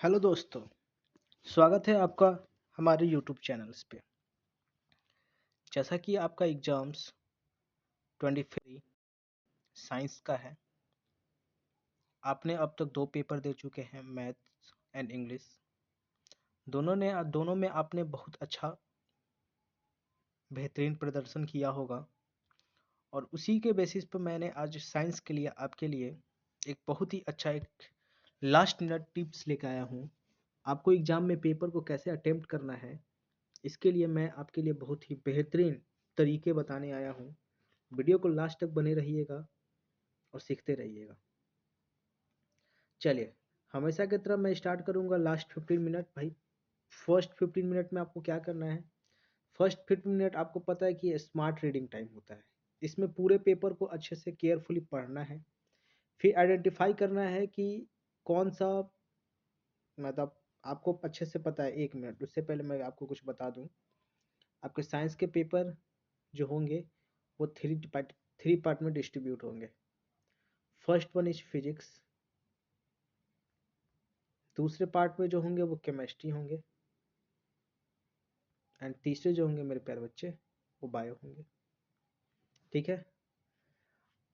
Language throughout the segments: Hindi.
हेलो दोस्तों, स्वागत है आपका हमारे यूट्यूब चैनल्स पे। जैसा कि आपका एग्ज़ाम्स 23 साइंस का है, आपने अब तक 2 पेपर दे चुके हैं, मैथ्स एंड इंग्लिश। दोनों में आपने बहुत अच्छा बेहतरीन प्रदर्शन किया होगा और उसी के बेसिस पर मैंने आज साइंस के लिए आपके लिए एक बहुत ही अच्छा एक लास्ट मिनट टिप्स लेकर आया हूँ। आपको एग्ज़ाम में पेपर को कैसे अटेम्प्ट करना है, इसके लिए मैं आपके लिए बहुत ही बेहतरीन तरीके बताने आया हूँ। वीडियो को लास्ट तक बने रहिएगा और सीखते रहिएगा। चलिए, हमेशा की तरह मैं स्टार्ट करूँगा लास्ट 15 मिनट। भाई, फर्स्ट 15 मिनट में आपको क्या करना है? फर्स्ट 15 मिनट आपको पता है कि ये स्मार्ट रीडिंग टाइम होता है। इसमें पूरे पेपर को अच्छे से केयरफुली पढ़ना है। फिर आइडेंटिफाई करना है कि कौन सा, मतलब आपको अच्छे से पता है। 1 मिनट उससे पहले मैं आपको कुछ बता दूँ। आपके साइंस के पेपर जो होंगे वो 3 पार्ट में डिस्ट्रीब्यूट होंगे। फर्स्ट वन इज फिजिक्स, दूसरे पार्ट में जो होंगे वो केमिस्ट्री होंगे, एंड तीसरे जो होंगे मेरे प्यारे बच्चे वो बायो होंगे। ठीक है,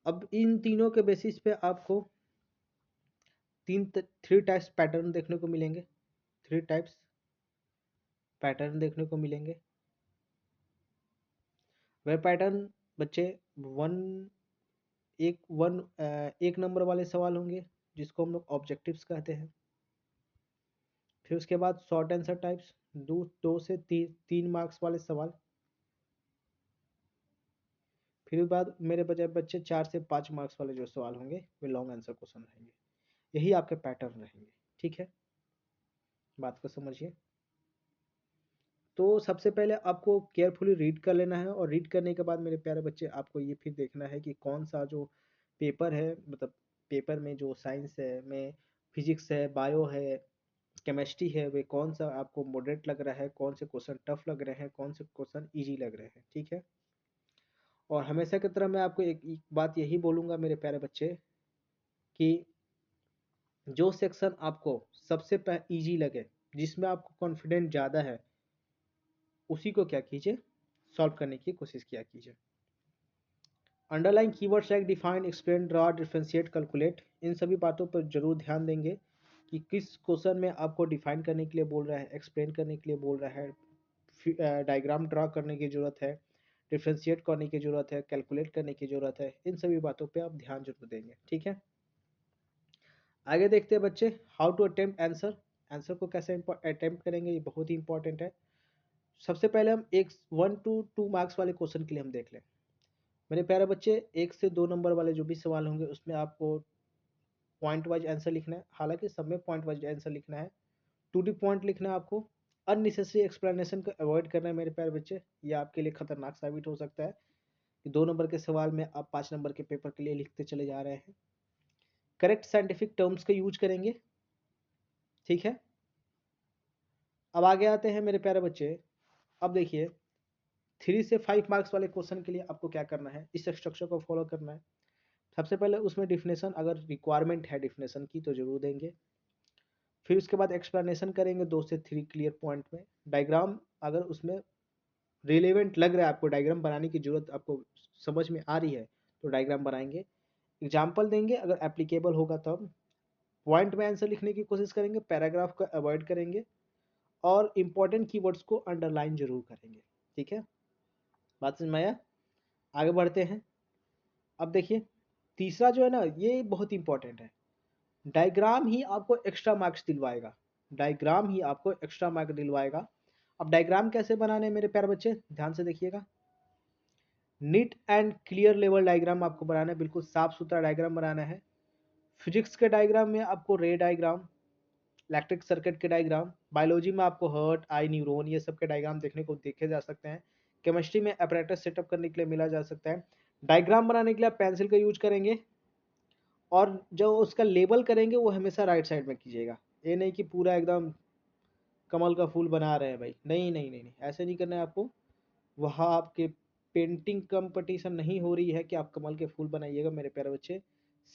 अब इन तीनों के बेसिस पे आपको 3 टाइप्स पैटर्न देखने को मिलेंगे। 3 टाइप्स पैटर्न देखने को मिलेंगे। वह पैटर्न बच्चे वन एक नंबर वाले सवाल होंगे जिसको हम लोग ऑब्जेक्टिव्स कहते हैं। फिर उसके बाद शॉर्ट आंसर टाइप्स, 2 से 3 मार्क्स वाले सवाल। फिर बाद मेरे बच्चे 4 से 5 मार्क्स वाले जो सवाल होंगे वे लॉन्ग आंसर क्वेश्चन रहेंगे। यही आपके पैटर्न रहेंगे। ठीक है, बात को समझिए। तो सबसे पहले आपको केयरफुली रीड कर लेना है और रीड करने के बाद मेरे प्यारे बच्चे आपको ये फिर देखना है कि कौन सा जो पेपर है, मतलब पेपर में जो साइंस है, में फिजिक्स है, बायो है, केमिस्ट्री है, वे कौन सा आपको मॉडरेट लग रहा है, कौन से क्वेश्चन टफ लग रहे हैं, कौन से क्वेश्चन ईजी लग रहे हैं। ठीक है, और हमेशा की तरह मैं आपको एक बात यही बोलूँगा मेरे प्यारे बच्चे कि जो सेक्शन आपको सबसे ईजी लगे, जिसमें आपको कॉन्फिडेंट ज़्यादा है, उसी को क्या कीजिए, सॉल्व करने की कोशिश किया कीजिए। Underline keywords like define, explain, draw, differentiate, calculate, इन सभी बातों पर जरूर ध्यान देंगे कि किस क्वेश्चन में आपको डिफाइन करने के लिए बोल रहा है, एक्सप्लेन करने के लिए बोल रहा है, डायग्राम ड्रा करने की ज़रूरत है, डिफरेंशिएट करने की ज़रूरत है, कैलकुलेट करने की ज़रूरत है। इन सभी बातों पे आप ध्यान जरूर देंगे। ठीक है, आगे देखते हैं बच्चे, how to attempt answer. Answer को कैसे अटेम्प्ट करेंगे, ये बहुत ही इंपॉर्टेंट है। सबसे पहले हम 1 to 2 मार्क्स वाले क्वेश्चन के लिए हम देख लें। मेरे प्यारे बच्चे, 1 से 2 नंबर वाले जो भी सवाल होंगे उसमें आपको पॉइंट वाइज आंसर लिखना है। हालांकि सब में पॉइंट वाइज आंसर लिखना है, टू दी पॉइंट लिखना है आपको। अननेसेसरी एक्सप्लेनेशन को अवॉइड करना है मेरे प्यारे बच्चे, ये आपके लिए खतरनाक साबित हो सकता है कि 2 नंबर के सवाल में आप 5 नंबर के पेपर के लिए लिखते चले जा रहे हैं। करेक्ट साइंटिफिक टर्म्स का यूज करेंगे। ठीक है, अब आगे आते हैं मेरे प्यारे बच्चे। अब देखिए, 3 से 5 मार्क्स वाले क्वेश्चन के लिए आपको क्या करना है, इस स्ट्रक्चर को फॉलो करना है। सबसे पहले उसमें डिफिनेशन, अगर रिक्वायरमेंट है डिफिनेशन की तो जरूर देंगे। फिर उसके बाद एक्सप्लेनेशन करेंगे 2 से 3 क्लियर पॉइंट में। डायग्राम, अगर उसमें रिलेवेंट लग रहा है, आपको डायग्राम बनाने की जरूरत आपको समझ में आ रही है तो डायग्राम बनाएंगे। एग्जाम्पल देंगे अगर एप्लीकेबल होगा तब। पॉइंट में आंसर लिखने की कोशिश करेंगे, पैराग्राफ को अवॉइड करेंगे और इंपॉर्टेंट कीवर्ड्स को अंडरलाइन जरूर करेंगे। ठीक है, बात समझ में आया? आगे बढ़ते हैं। अब देखिए, तीसरा जो है ना, ये बहुत इंपॉर्टेंट है। डायग्राम ही आपको एक्स्ट्रा मार्क्स दिलवाएगा। डायग्राम ही आपको एक्स्ट्रा मार्क्स दिलवाएगा। अब डायग्राम कैसे बनाने हैं मेरे प्यारे बच्चे, ध्यान से देखिएगा। Neat and clear level diagram आपको बनाना है, बिल्कुल साफ सुथरा डायग्राम बनाना है। फिजिक्स के डायग्राम में आपको रे डायग्राम, इलेक्ट्रिक सर्किट के डायग्राम, बायोलॉजी में आपको हार्ट, आई, न्यूरॉन, ये सब के डायग्राम देखने को देखे जा सकते हैं। केमिस्ट्री में अपरेटस सेटअप करने के लिए मिला जा सकता है। डायग्राम बनाने के लिए आप पेंसिल का यूज करेंगे और जो उसका लेबल करेंगे वो हमेशा राइट साइड में कीजिएगा। ये नहीं कि पूरा एकदम कमल का फूल बना रहे हैं भाई, नहीं नहीं नहीं नहीं, ऐसे नहीं करना है आपको। वहाँ आपके पेंटिंग कंपटीशन नहीं हो रही है कि आप कमल के फूल बनाइएगा मेरे प्यारे बच्चे।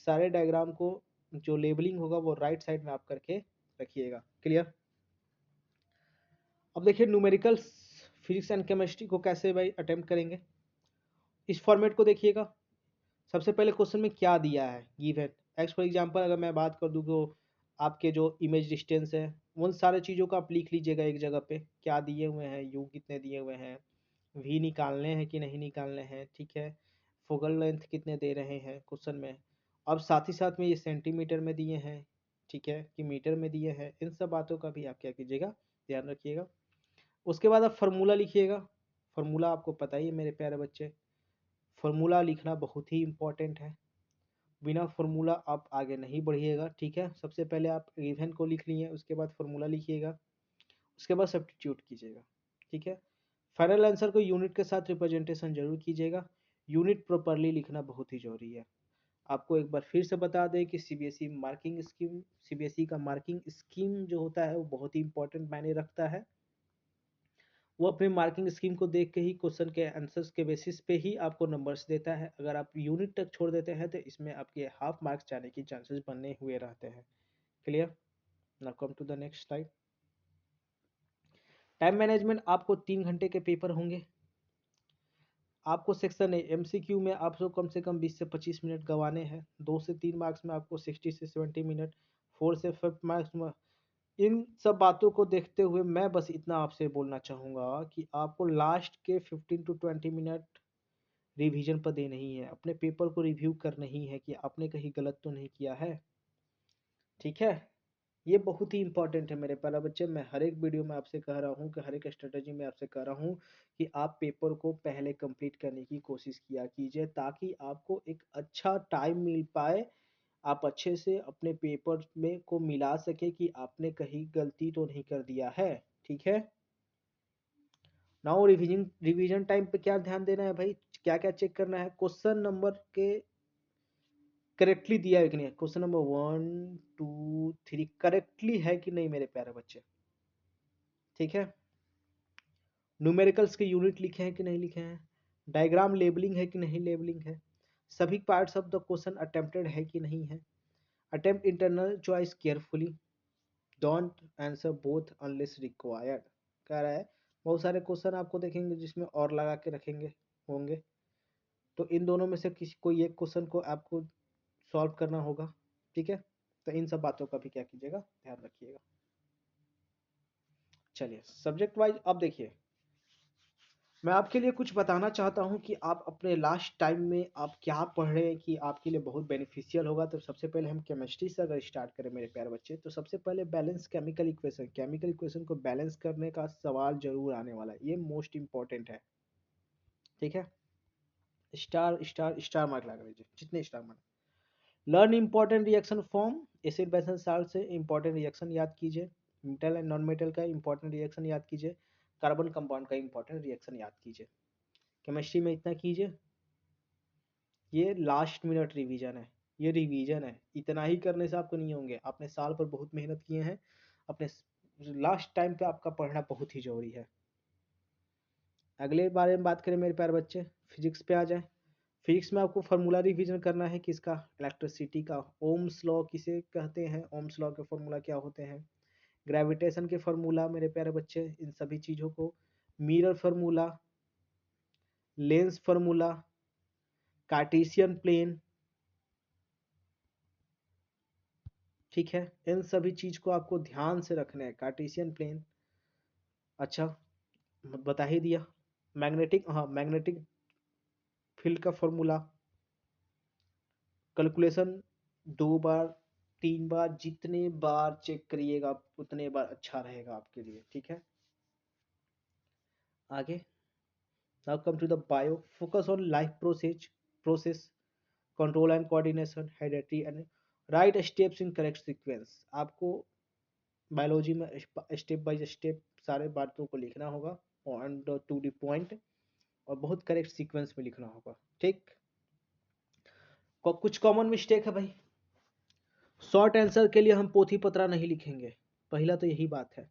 सारे डायग्राम को जो लेबलिंग होगा वो राइट साइड में आप करके रखिएगा। क्लियर? अब देखिए न्यूमेरिकल फिजिक्स एंड केमिस्ट्री को कैसे भाई अटेम्प्ट करेंगे। इस फॉर्मेट को देखिएगा। सबसे पहले क्वेश्चन में क्या दिया है, गिवन एक्स फॉर एग्जांपल अगर मैं बात कर दूं तो आपके जो इमेज डिस्टेंस है उन सारे चीज़ों को आप लिख लीजिएगा एक जगह पे, क्या दिए हुए हैं, यू कितने दिए हुए हैं, वी निकालने हैं कि नहीं निकालने हैं, ठीक है, फोकल लेंथ कितने दे रहे हैं क्वेश्चन में। अब साथ ही साथ में ये सेंटीमीटर में दिए हैं, ठीक है, कि मीटर में दिए हैं, इन सब बातों का भी आप क्या कीजिएगा, ध्यान रखिएगा। उसके बाद आप फार्मूला लिखिएगा। फार्मूला आपको पता ही है मेरे प्यारे बच्चे, फार्मूला लिखना बहुत ही इंपॉर्टेंट है। बिना फार्मूला आप आगे नहीं बढ़िएगा, ठीक है। सबसे पहले आप गिवन को लिख लिए, उसके बाद फार्मूला लिखिएगा, उसके बाद सब्स्टिट्यूट कीजिएगा, ठीक है। फाइनल आंसर को यूनिट के साथ रिप्रेजेंटेशन जरूर कीजिएगा। यूनिट प्रॉपरली लिखना बहुत ही जरूरी है। आपको एक बार फिर से बता दें कि सीबीएसई मार्किंग स्कीम, सीबीएसई का मार्किंग स्कीम जो होता है वो बहुत ही इंपॉर्टेंट मायने रखता है। वो अपने मार्किंग स्कीम को देख के ही क्वेश्चन के आंसर्स के बेसिस पे ही आपको नंबर्स देता है। अगर आप यूनिट तक छोड़ देते हैं तो इसमें आपके हाफ मार्क्स जाने की चांसेस बने हुए रहते हैं। Clear? Now come to the next slide. Time management, आपको 3 घंटे के पेपर होंगे। आपको सेक्शन एमसीक्यू में आपको कम से कम 20 से 25 मिनट गंवाने हैं। 2 से 3 मार्क्स में आपको 60 से 70 मिनट, 4 से 5 मार्क्स में। इन सब बातों को देखते हुए मैं बस इतना आपसे बोलना चाहूँगा कि आपको लास्ट के 15 to 20 मिनट रिवीजन पर देना ही है, अपने पेपर को रिव्यू करना ही है कि आपने कहीं गलत तो नहीं किया है, ठीक है। ये बहुत ही इंपॉर्टेंट है मेरे प्यारे बच्चे। मैं हर एक वीडियो में आपसे कह रहा हूँ कि हर एक स्ट्रेटजी में आपसे कह रहा हूँ कि आप पेपर को पहले कंप्लीट करने की कोशिश किया कीजिए, ताकि आपको एक अच्छा टाइम मिल पाए, आप अच्छे से अपने पेपर में को मिला सके कि आपने कहीं गलती तो नहीं कर दिया है, ठीक है। नाउ रिवीजन, रिवीजन टाइम पे क्या ध्यान देना है भाई, क्या क्या चेक करना है, क्वेश्चन नंबर के करेक्टली दिया है कि नहीं, क्वेश्चन नंबर 1 2 3 करेक्टली है कि नहीं मेरे प्यारे बच्चे, ठीक है। न्यूमेरिकल्स के यूनिट लिखे हैं कि नहीं लिखे हैं, डायग्राम लेबलिंग है कि नहीं लेबलिंग है, सभी parts of the question attempted है कि नहीं है, attempt internal choice carefully, don't answer both unless required. कह रहा है बहुत सारे क्वेश्चन आपको देखेंगे जिसमें और लगा के रखेंगे होंगे, तो इन दोनों में से किसी कोई एक क्वेश्चन को आपको सॉल्व करना होगा, ठीक है। तो इन सब बातों का भी क्या कीजिएगा, ध्यान रखिएगा। चलिए सब्जेक्ट वाइज अब देखिए, मैं आपके लिए कुछ बताना चाहता हूं कि आप अपने लास्ट टाइम में आप क्या पढ़ रहे हैं कि आपके लिए बहुत बेनिफिशियल होगा। तो सबसे पहले हम केमिस्ट्री से अगर स्टार्ट करें मेरे प्यारे बच्चे, तो सबसे पहले balance chemical equation, chemical equation को बैलेंस करने का सवाल जरूर आने वाला है, ये मोस्ट इंपॉर्टेंट है, ठीक है। स्टार स्टार स्टार मार्क लगा लीजिए, जितने star mark. Learn important reaction form, acid बेसन साल्ट से इंपॉर्टेंट रिएक्शन याद कीजिए, मेटल एंड नॉन मेटल का इंपॉर्टेंट रिएक्शन याद कीजिए, कार्बन कंपाउंड का इंपॉर्टेंट रिएक्शन याद कीजिए। केमिस्ट्री में इतना कीजिए। ये लास्ट मिनट रिवीजन है, ये रिवीजन है, इतना ही करने से आपको नहीं होंगे, आपने साल पर बहुत मेहनत किए हैं, अपने लास्ट टाइम पे आपका पढ़ना बहुत ही जरूरी है। अगले बारे में बात करें मेरे प्यारे बच्चे, फिजिक्स पे आ जाए। फिजिक्स में आपको फार्मूला रिवीजन करना है किसका, इलेक्ट्रिसिटी का, ओम्स लॉ किसे कहते हैं, ओम्स लॉ के फार्मूला क्या होते हैं, ग्रेविटेशन के फार्मूला मेरे प्यारे बच्चे, इन सभी चीज़ों को, mirror formula, lens formula, Cartesian plane, ठीक है, इन सभी चीज को आपको ध्यान से रखना है। कार्टेशियन प्लेन, अच्छा बता ही दिया। मैग्नेटिक, हाँ मैग्नेटिक फील्ड का फॉर्मूला, कैलकुलेशन 2 बार 3 बार, जितने बार चेक करिएगा उतने बार अच्छा रहेगा आपके लिए, ठीक है। आगे, now come to the bio, focus on life process control and coordination, heredity and write steps in correct sequence. आपको बायोलॉजी में स्टेप बाय स्टेप सारे बातों को लिखना होगा और टू द पॉइंट, और बहुत करेक्ट सीक्वेंस में लिखना होगा, ठीक। कुछ कॉमन मिस्टेक है भाई, शॉर्ट आंसर के लिए हम पोथी पत्रा नहीं लिखेंगे, पहला तो यही बात है।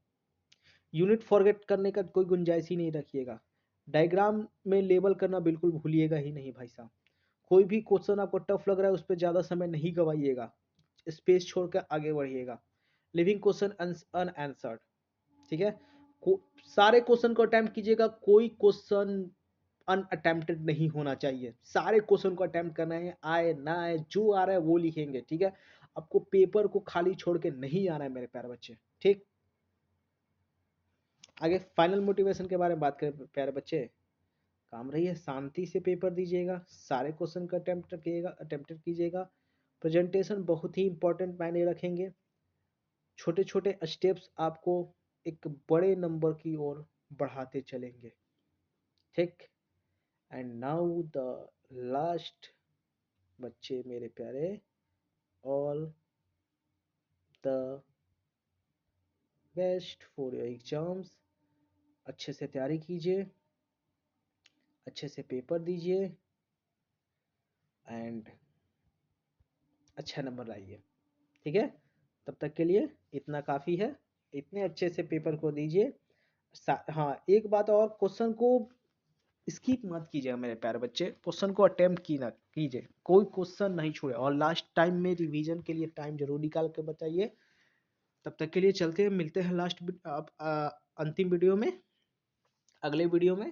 यूनिट फॉरगेट करने का कोई गुंजाइश ही नहीं रखिएगा। डायग्राम में लेबल करना बिल्कुल भूलिएगा ही नहीं भाई साहब। कोई भी क्वेश्चन आपको टफ लग रहा है उस पर ज़्यादा समय नहीं गवाइएगा, स्पेस छोड़कर आगे बढ़िएगा। लिविंग क्वेश्चन अनआंसर्ड, ठीक है। सारे क्वेश्चन को अटेम्प्ट कीजिएगा, कोई क्वेश्चन अनअटेम्प्टेड नहीं होना चाहिए, सारे क्वेश्चन को अटेम्प्ट करना है, आए ना आए जो आ रहा है वो लिखेंगे, ठीक है। आपको पेपर को खाली छोड़ के नहीं आना है मेरे प्यारे बच्चे, ठीक। आगे फाइनल मोटिवेशन के बारे में बात करें प्यारे बच्चे, काम रही है शांति से पेपर दीजिएगा, सारे क्वेश्चन का अटेम्प्ट कीजिएगा। प्रेजेंटेशन बहुत ही इंपॉर्टेंट मायने रखेंगे, छोटे छोटे स्टेप्स आपको एक बड़े नंबर की ओर बढ़ाते चलेंगे, ठीक। एंड नाउ द लास्ट बच्चे मेरे प्यारे, all the best for your exams. अच्छे से तैयारी कीजिए, अच्छे से पेपर दीजिए एंड अच्छा नंबर लाइए, ठीक है। तब तक के लिए इतना काफ़ी है, इतने अच्छे से पेपर को दीजिए। हाँ एक बात और, क्वेश्चन को स्किप मत कीजिएगा मेरे प्यारे बच्चे, क्वेश्चन को अटेम्प्ट की ना कीजिए, कोई क्वेश्चन नहीं छोड़े, और लास्ट टाइम में रिवीजन के लिए टाइम जरूर निकाल के बताइए। तब तक के लिए चलते हैं, मिलते हैं अंतिम वीडियो में, अगले वीडियो में।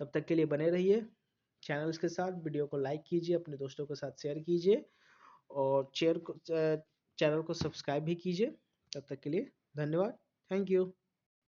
तब तक के लिए बने रहिए चैनल्स के साथ, वीडियो को लाइक कीजिए, अपने दोस्तों के साथ शेयर कीजिए और चैनल को सब्सक्राइब भी कीजिए। तब तक के लिए धन्यवाद, थैंक यू।